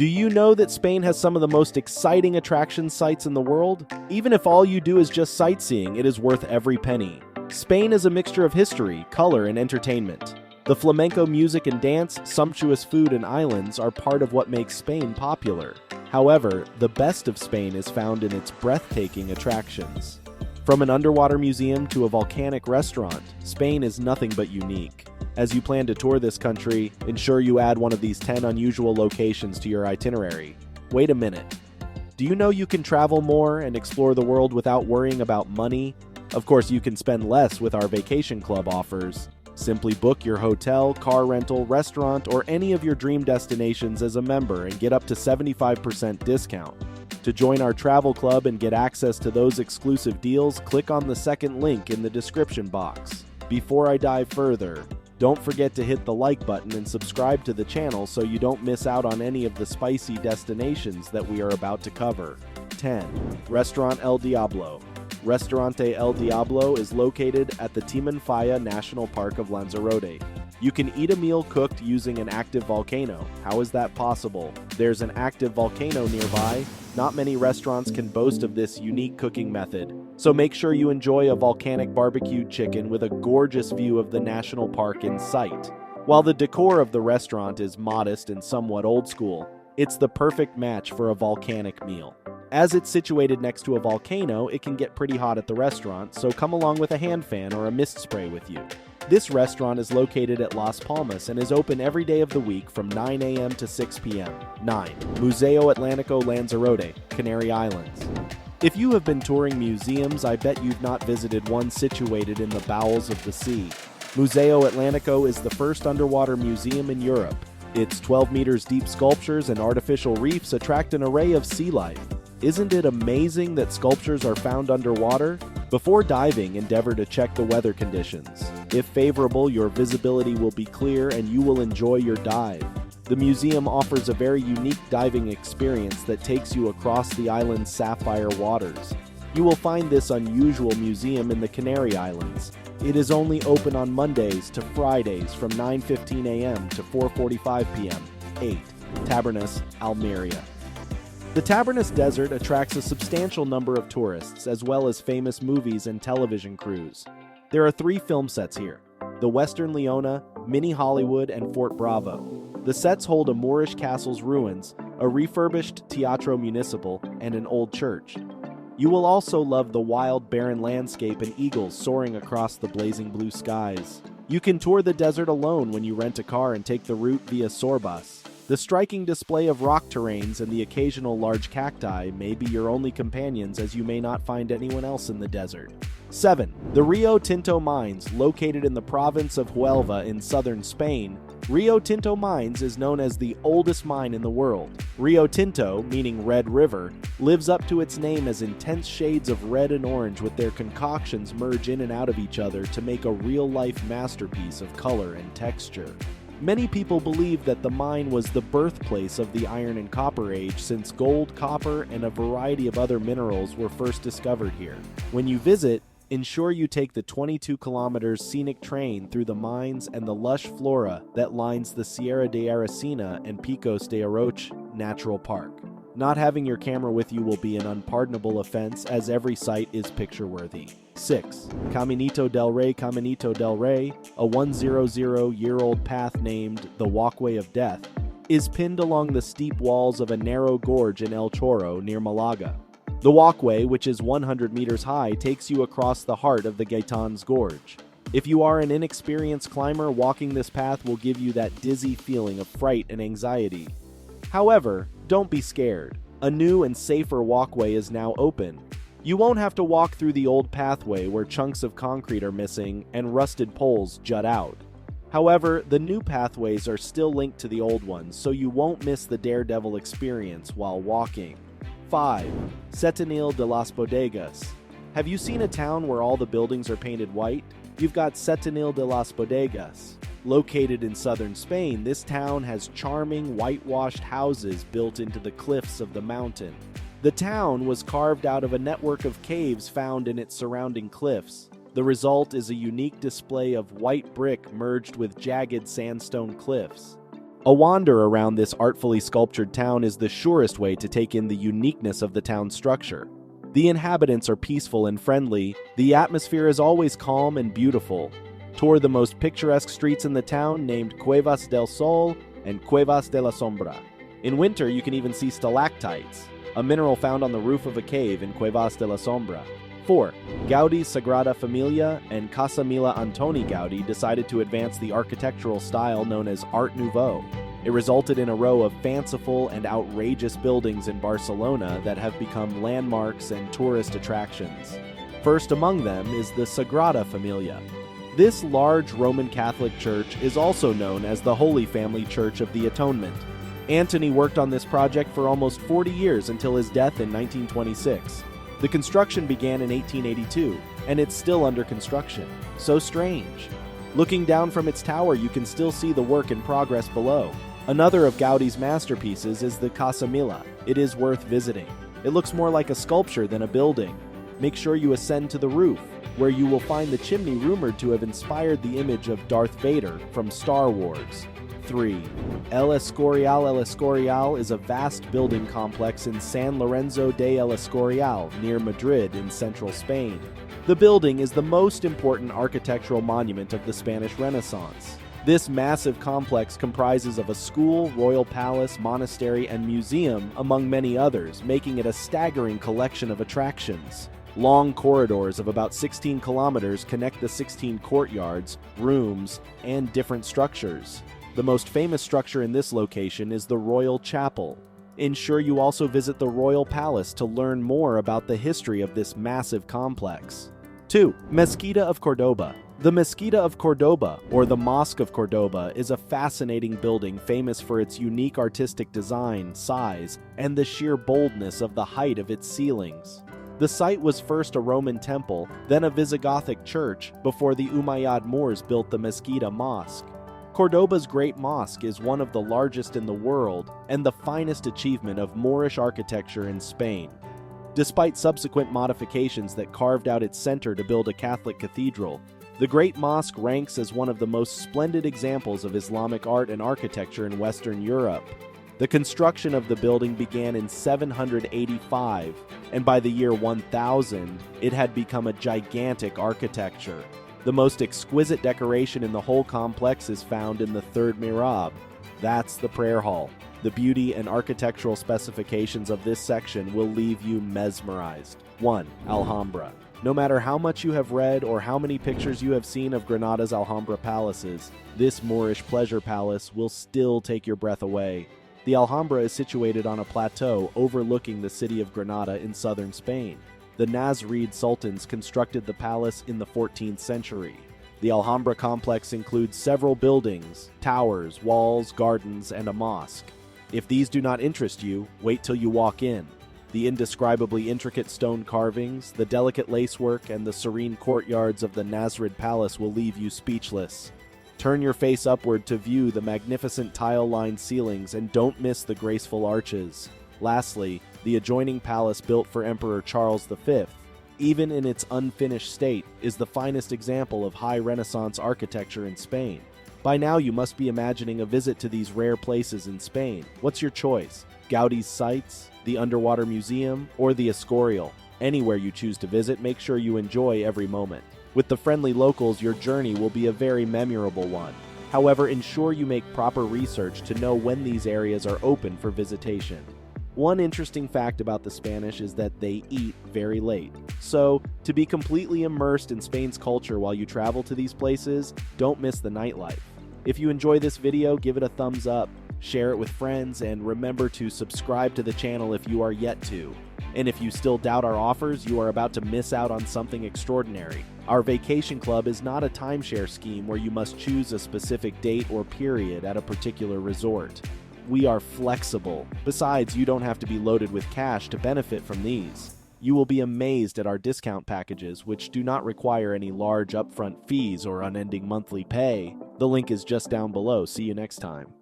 Do you know that Spain has some of the most exciting attraction sites in the world? Even if all you do is just sightseeing, it is worth every penny. Spain is a mixture of history, color, and entertainment. The flamenco music and dance, sumptuous food, and islands are part of what makes Spain popular. However, the best of Spain is found in its breathtaking attractions. From an underwater museum to a volcanic restaurant, Spain is nothing but unique. As you plan to tour this country, ensure you add one of these 10 unusual locations to your itinerary. Wait a minute. Do you know you can travel more and explore the world without worrying about money? Of course, you can spend less with our Vacation Club offers. Simply book your hotel, car rental, restaurant, or any of your dream destinations as a member and get up to 75% discount. To join our travel club and get access to those exclusive deals, click on the second link in the description box. Before I dive further, don't forget to hit the like button and subscribe to the channel so you don't miss out on any of the spicy destinations that we are about to cover. 10. Restaurant El Diablo. Restaurante El Diablo is located at the Timanfaya National Park of Lanzarote. You can eat a meal cooked using an active volcano. How is that possible? There's an active volcano nearby. Not many restaurants can boast of this unique cooking method, so make sure you enjoy a volcanic barbecued chicken with a gorgeous view of the national park in sight. While the decor of the restaurant is modest and somewhat old school, it's the perfect match for a volcanic meal. As it's situated next to a volcano, it can get pretty hot at the restaurant, so come along with a hand fan or a mist spray with you. This restaurant is located at Las Palmas and is open every day of the week from 9 a.m. to 6 p.m. 9. Museo Atlántico Lanzarote, Canary Islands. If you have been touring museums, I bet you've not visited one situated in the bowels of the sea. Museo Atlántico is the first underwater museum in Europe. Its 12 meters deep sculptures and artificial reefs attract an array of sea life. Isn't it amazing that sculptures are found underwater? Before diving, endeavor to check the weather conditions. If favorable, your visibility will be clear and you will enjoy your dive. The museum offers a very unique diving experience that takes you across the island's sapphire waters. You will find this unusual museum in the Canary Islands. It is only open on Mondays to Fridays from 9:15 a.m. to 4:45 p.m. 8. Tabernas, Almeria. The Tabernas Desert attracts a substantial number of tourists, as well as famous movies and television crews. There are 3 film sets here: the Western Leona, Mini Hollywood, and Fort Bravo. The sets hold a Moorish castle's ruins, a refurbished Teatro Municipal, and an old church. You will also love the wild, barren landscape and eagles soaring across the blazing blue skies. You can tour the desert alone when you rent a car and take the route via Sorbus. The striking display of rock terrains and the occasional large cacti may be your only companions, as you may not find anyone else in the desert. 7. The Rio Tinto Mines, located in the province of Huelva in southern Spain. Rio Tinto Mines is known as the oldest mine in the world. Rio Tinto, meaning Red River, lives up to its name as intense shades of red and orange with their concoctions merge in and out of each other to make a real-life masterpiece of color and texture. Many people believe that the mine was the birthplace of the Iron and Copper Age, since gold, copper, and a variety of other minerals were first discovered here. When you visit, ensure you take the 22-kilometer scenic train through the mines and the lush flora that lines the Sierra de Aracena and Picos de Oroche Natural Park. Not having your camera with you will be an unpardonable offense, as every site is picture-worthy. 6. Caminito del Rey. Caminito del Rey, a 100-year-old path named the Walkway of Death, is pinned along the steep walls of a narrow gorge in El Chorro near Malaga. The walkway, which is 100 meters high, takes you across the heart of the Gaitans Gorge. If you are an inexperienced climber, walking this path will give you that dizzy feeling of fright and anxiety. However, don't be scared. A new and safer walkway is now open. You won't have to walk through the old pathway where chunks of concrete are missing and rusted poles jut out. However, the new pathways are still linked to the old ones, so you won't miss the daredevil experience while walking. 5. Setenil de las Bodegas. Have you seen a town where all the buildings are painted white? You've got Setenil de las Bodegas. Located in southern Spain, this town has charming whitewashed houses built into the cliffs of the mountain. The town was carved out of a network of caves found in its surrounding cliffs. The result is a unique display of white brick merged with jagged sandstone cliffs. A wander around this artfully sculptured town is the surest way to take in the uniqueness of the town's structure. The inhabitants are peaceful and friendly, the atmosphere is always calm and beautiful. Tour the most picturesque streets in the town named Cuevas del Sol and Cuevas de la Sombra. In winter, you can even see stalactites, a mineral found on the roof of a cave in Cuevas de la Sombra. 4. Gaudi's Sagrada Familia and Casa Mila Antoni Gaudi decided to advance the architectural style known as Art Nouveau. It resulted in a row of fanciful and outrageous buildings in Barcelona that have become landmarks and tourist attractions. First among them is the Sagrada Familia. This large Roman Catholic church is also known as the Holy Family Church of the Atonement. Antony worked on this project for almost 40 years until his death in 1926. The construction began in 1882, and it's still under construction. So strange. Looking down from its tower, you can still see the work in progress below. Another of Gaudi's masterpieces is the Casa Mila. It is worth visiting. It looks more like a sculpture than a building. Make sure you ascend to the roof, where you will find the chimney rumored to have inspired the image of Darth Vader from Star Wars. 3. El Escorial. El Escorial is a vast building complex in San Lorenzo de El Escorial, near Madrid in central Spain. The building is the most important architectural monument of the Spanish Renaissance. This massive complex comprises of a school, royal palace, monastery, and museum, among many others, making it a staggering collection of attractions. Long corridors of about 16 kilometers connect the 16 courtyards, rooms, and different structures. The most famous structure in this location is the Royal Chapel. Ensure you also visit the Royal Palace to learn more about the history of this massive complex. 2. Mezquita of Cordoba. The Mezquita of Cordoba, or the Mosque of Cordoba, is a fascinating building famous for its unique artistic design, size, and the sheer boldness of the height of its ceilings. The site was first a Roman temple, then a Visigothic church, before the Umayyad Moors built the Mezquita Mosque. Cordoba's Great Mosque is one of the largest in the world and the finest achievement of Moorish architecture in Spain. Despite subsequent modifications that carved out its center to build a Catholic cathedral, the Great Mosque ranks as one of the most splendid examples of Islamic art and architecture in Western Europe. The construction of the building began in 785, and by the year 1000, it had become a gigantic architecture. The most exquisite decoration in the whole complex is found in the third mihrab. That's the prayer hall. The beauty and architectural specifications of this section will leave you mesmerized. 1. Alhambra. No matter how much you have read or how many pictures you have seen of Granada's Alhambra palaces, this Moorish pleasure palace will still take your breath away. The Alhambra is situated on a plateau overlooking the city of Granada in southern Spain. The Nasrid sultans constructed the palace in the 14th century. The Alhambra complex includes several buildings, towers, walls, gardens, and a mosque. If these do not interest you, wait till you walk in. The indescribably intricate stone carvings, the delicate lacework, and the serene courtyards of the Nasrid Palace will leave you speechless. Turn your face upward to view the magnificent tile-lined ceilings and don't miss the graceful arches. Lastly, the adjoining palace built for Emperor Charles V, even in its unfinished state, is the finest example of high Renaissance architecture in Spain. By now you must be imagining a visit to these rare places in Spain. What's your choice? Gaudi's sites, the Underwater Museum, or the Escorial? Anywhere you choose to visit, make sure you enjoy every moment. With the friendly locals, your journey will be a very memorable one. However, ensure you make proper research to know when these areas are open for visitation. One interesting fact about the Spanish is that they eat very late. So, to be completely immersed in Spain's culture while you travel to these places, don't miss the nightlife. If you enjoy this video, give it a thumbs up, share it with friends, and remember to subscribe to the channel if you are yet to. And if you still doubt our offers, you are about to miss out on something extraordinary. Our vacation club is not a timeshare scheme where you must choose a specific date or period at a particular resort. We are flexible. Besides, you don't have to be loaded with cash to benefit from these. You will be amazed at our discount packages, which do not require any large upfront fees or unending monthly pay. The link is just down below. See you next time.